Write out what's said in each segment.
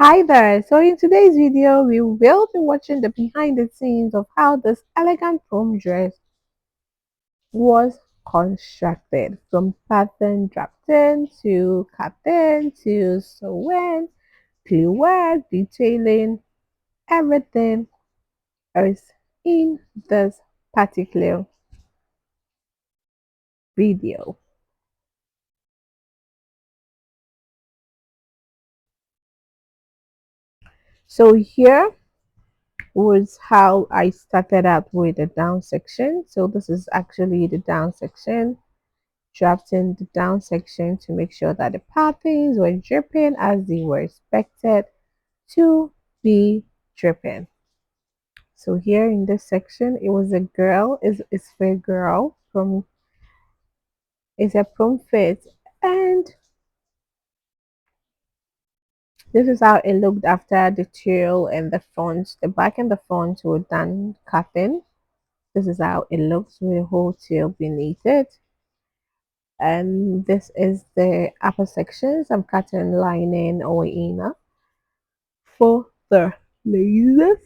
Hi there. So in today's video, we will be watching the behind the scenes of how this elegant prom dress was constructed, from pattern drafting to cutting to sewing, to work, detailing, everything is in this particular video. So here was how I started out with the down section. So this is actually the down section, drafting the down section to make sure that the patterns were dripping as they were expected to be dripping. So here in this section, it was a girl, is for a girl from is a prom fit, and this is how it looked after the tail and the front, the back and the front were done cutting. This is how it looks with a whole tail beneath it. And this is the upper sections. I'm cutting lining or inner for the lasers.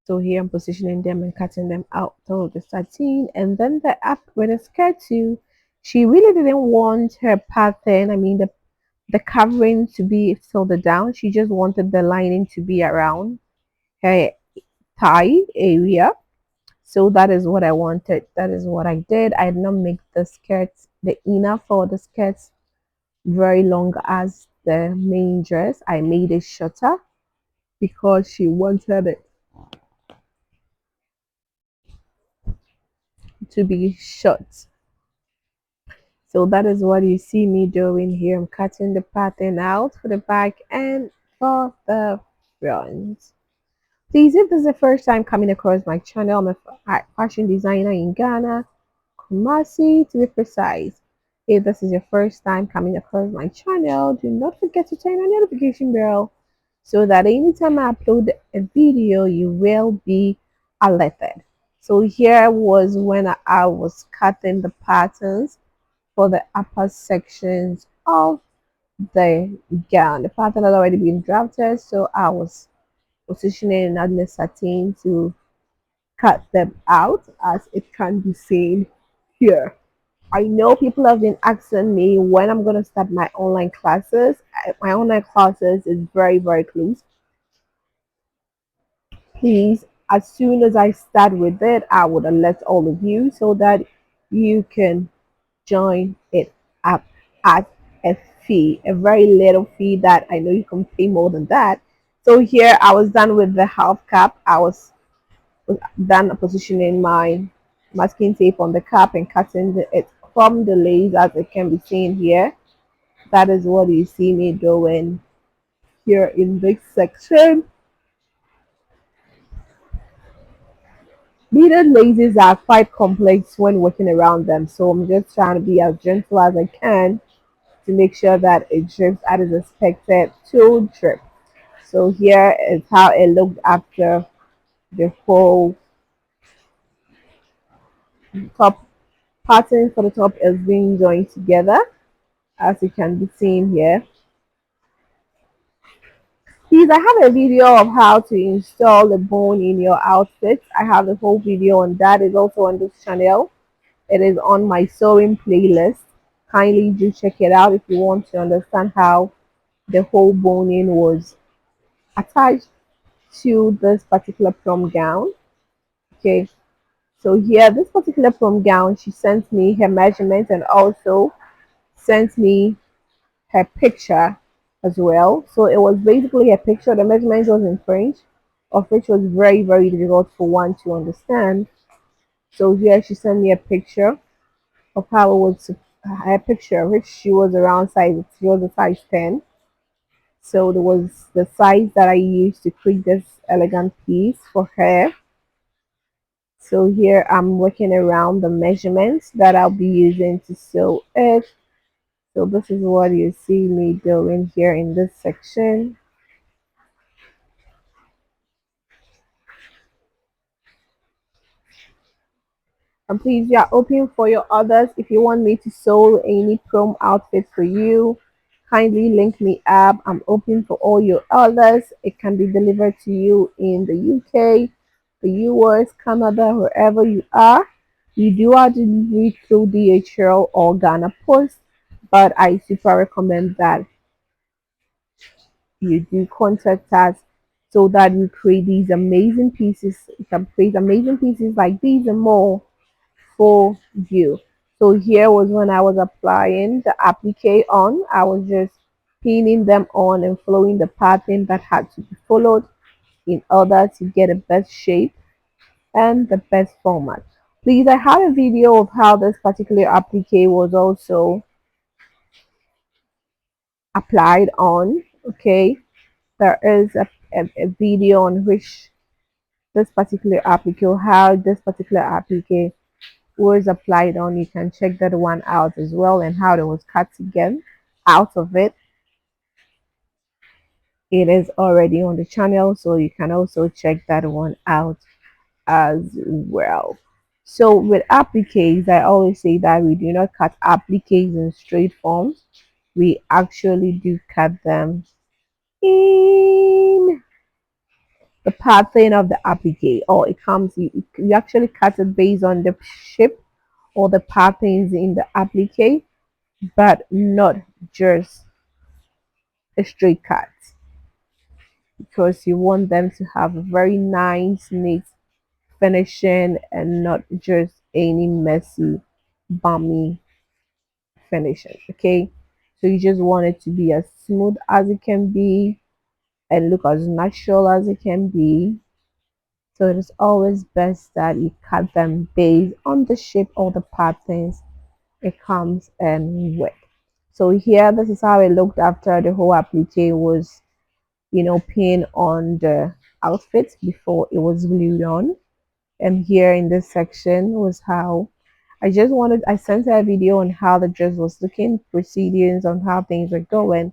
So here I'm positioning them and cutting them out of the sateen. And then the up with the skirt too, she really didn't want her pattern, the covering to be filled down. She just wanted the lining to be around her thigh area. So that is what I wanted. That is what I did. I did not make the skirts, the inner for the skirts, very long as the main dress. I made it shorter because she wanted it to be short. So that is what you see me doing here. I'm cutting the pattern out for the back and for the front. Please, if this is the first time coming across my channel, I'm a fashion designer in Ghana, Kumasi to be precise. If this is your first time coming across my channel, do not forget to turn on the notification bell so that anytime I upload a video, you will be alerted. So here was when I was cutting the patterns for the upper sections of the gown. The pattern had already been drafted, so I was positioning and the satin to cut them out, as it can be seen here. I know people have been asking me when I'm going to start my online classes. My online classes is very close. Please, as soon as I start with it, I would alert all of you so that you can join it up at a fee, a very little fee that I know you can pay more than that. So here I was done with the half cap. I was done positioning my masking tape on the cap and cutting it from the lace, as it can be seen here. That is what you see me doing here in this section. Beaded laces are quite complex when working around them, so I'm just trying to be as gentle as I can to make sure that it drips as is expected to drip. So here is how it looked after the whole top pattern for the top is being joined together, as you can be seen here. Please, I have a video of how to install the bone in your outfit. I have the whole video on that. It's also on this channel. It is on my sewing playlist. Kindly do check it out if you want to understand how the whole boning was attached to this particular prom gown. Okay, so here, this particular prom gown, she sent me her measurements and also sent me her picture as well. So it was basically a picture. The measurement was in French, of which was very difficult for one to understand. So here she sent me a picture of how it was, a picture which she was around size. She was a size 10. So there was the size that I used to create this elegant piece for her. So here I'm working around the measurements that I'll be using to sew it. So this is what you see me doing here in this section. And please, we are open for your orders. If you want me to sew any prom outfit for you, kindly link me up. I'm open for all your orders. It can be delivered to you in the UK, the US, Canada, wherever you are. We do our delivery through DHL or Ghana Post, but I super recommend that you do contact us so that you create these amazing pieces. You can create amazing pieces like these and more for you. So here was when I was applying the applique on. I was just pinning them on and following the pattern that had to be followed in order to get the best shape and the best format. Please, I have a video of how this particular applique was also applied on. Okay, there is a video on which this particular applique, how this particular applique was applied on. You can check that one out as well, and how it was cut again out of it. It is already on the channel, so you can also check that one out as well. So with appliques, I always say that we do not cut appliques in straight forms. We actually do cut them in the pattern of the applique, or it comes, you actually cut it based on the shape or the patterns in the applique, but not just a straight cut, because you want them to have a very nice, neat finishing and not just any messy, bummy finishing. Okay, so you just want it to be as smooth as it can be and look as natural as it can be. So it is always best that you cut them based on the shape or the patterns it comes in with. So here, this is how it looked after the whole applique was, pinned on the outfit before it was glued on. And here in this section was how I sent her a video on how the dress was looking, proceedings on how things were going.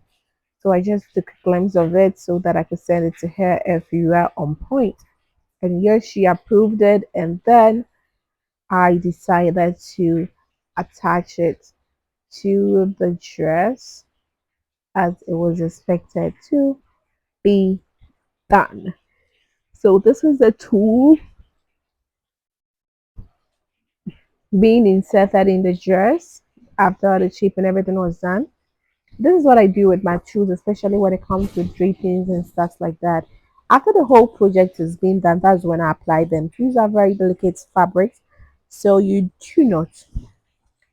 So I just took a glimpse of it so that I could send it to her if you were on point. And here she approved it, and then I decided to attach it to the dress as it was expected to be done. So this was the tool being inserted in the dress after the shape and everything was done. This is what I do with my tools, especially when it comes to drapings and stuff like that. After the whole project is being done, that's when I apply them. Tools are very delicate fabrics, so you do not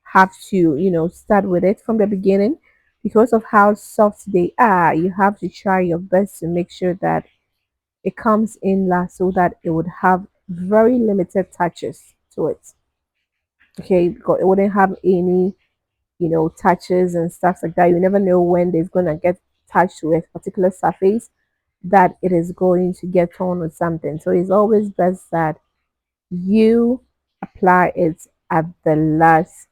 have to, start with it from the beginning. Because of how soft they are, you have to try your best to make sure that it comes in last so that it would have very limited touches to it. Okay, because it wouldn't have any, touches and stuff like that. You never know when there's gonna get touched with a particular surface that it is going to get torn with something. So it's always best that you apply it at the last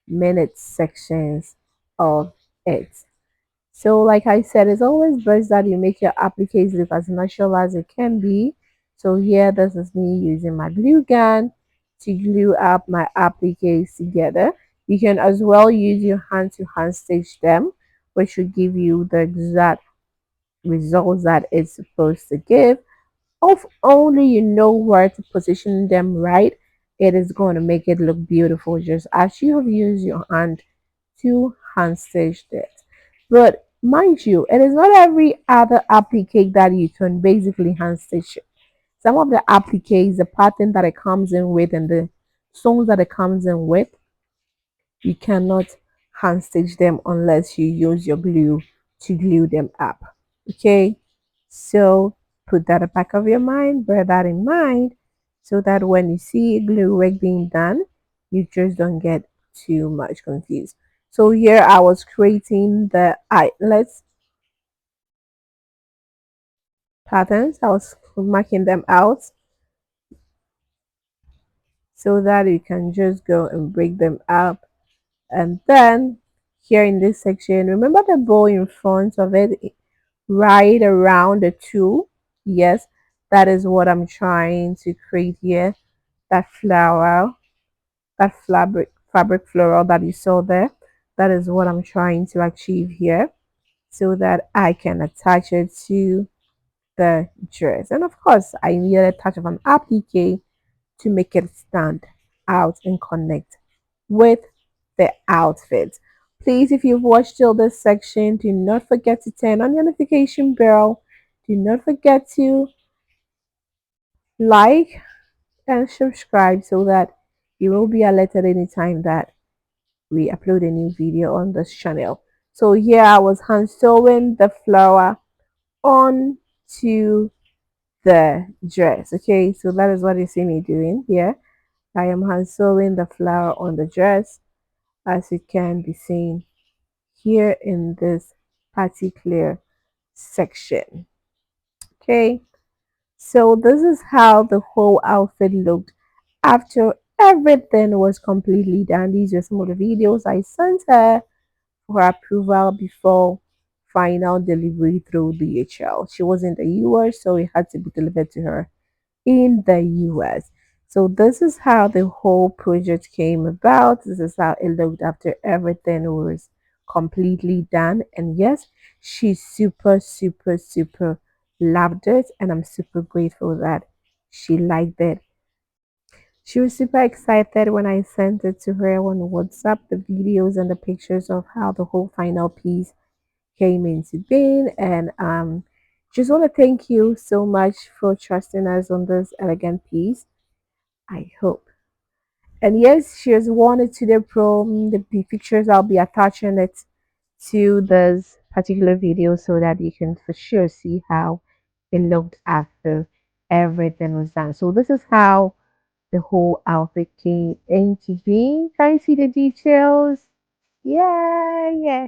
minute sections of it. So, like I said, it's always best that you make your appliques look as natural as it can be. So here, this is me using my glue gun to glue up my appliques together. You can as well use your hand to hand stitch them, which will give you the exact results that it's supposed to give. If only you know where to position them right, it is going to make it look beautiful just as you have used your hand to hand stitch it. But mind you, it is not every other applique that you can basically hand stitch it. Some of the appliques, the pattern that it comes in with and the stones that it comes in with, you cannot hand stitch them unless you use your glue to glue them up. Okay, so put that at the back of your mind, bear that in mind, so that when you see glue work being done, you just don't get too much confused. So here I was creating the eyelets patterns. I was marking them out so that you can just go and break them up. And then here in this section, remember the bow in front of it, right around the two. Yes, that is what I'm trying to create here, that flower. that fabric floral that you saw there. That is what I'm trying to achieve here so that I can attach it to the dress. And of course, I needed a touch of an applique to make it stand out and connect with the outfit. Please, if you've watched till this section, do not forget to turn on your notification bell. Do not forget to like and subscribe so that you will be alerted anytime that we upload a new video on this channel. So here I was hand sewing the flower onto the dress. Okay, so that is what you see me doing here. I am hand sewing the flower on the dress, as it can be seen here in this particular section. Okay, so this is how the whole outfit looked after everything was completely done. These are some of the videos I sent her for approval before final delivery through DHL. She was in the US, so it had to be delivered to her in the US. So this is how the whole project came about. This is how it looked after everything was completely done. And yes, she super loved it, and I'm super grateful that she liked it. She was super excited when I sent it to her on WhatsApp, the videos and the pictures of how the whole final piece came into being. And just want to thank you so much for trusting us on this elegant piece. I hope. And yes, she has worn it to the prom. The pictures, I'll be attaching it to this particular video so that you can for sure see how it looked after everything was done. So this is how the whole outfit came into being. Can you see the details? Yeah, yeah.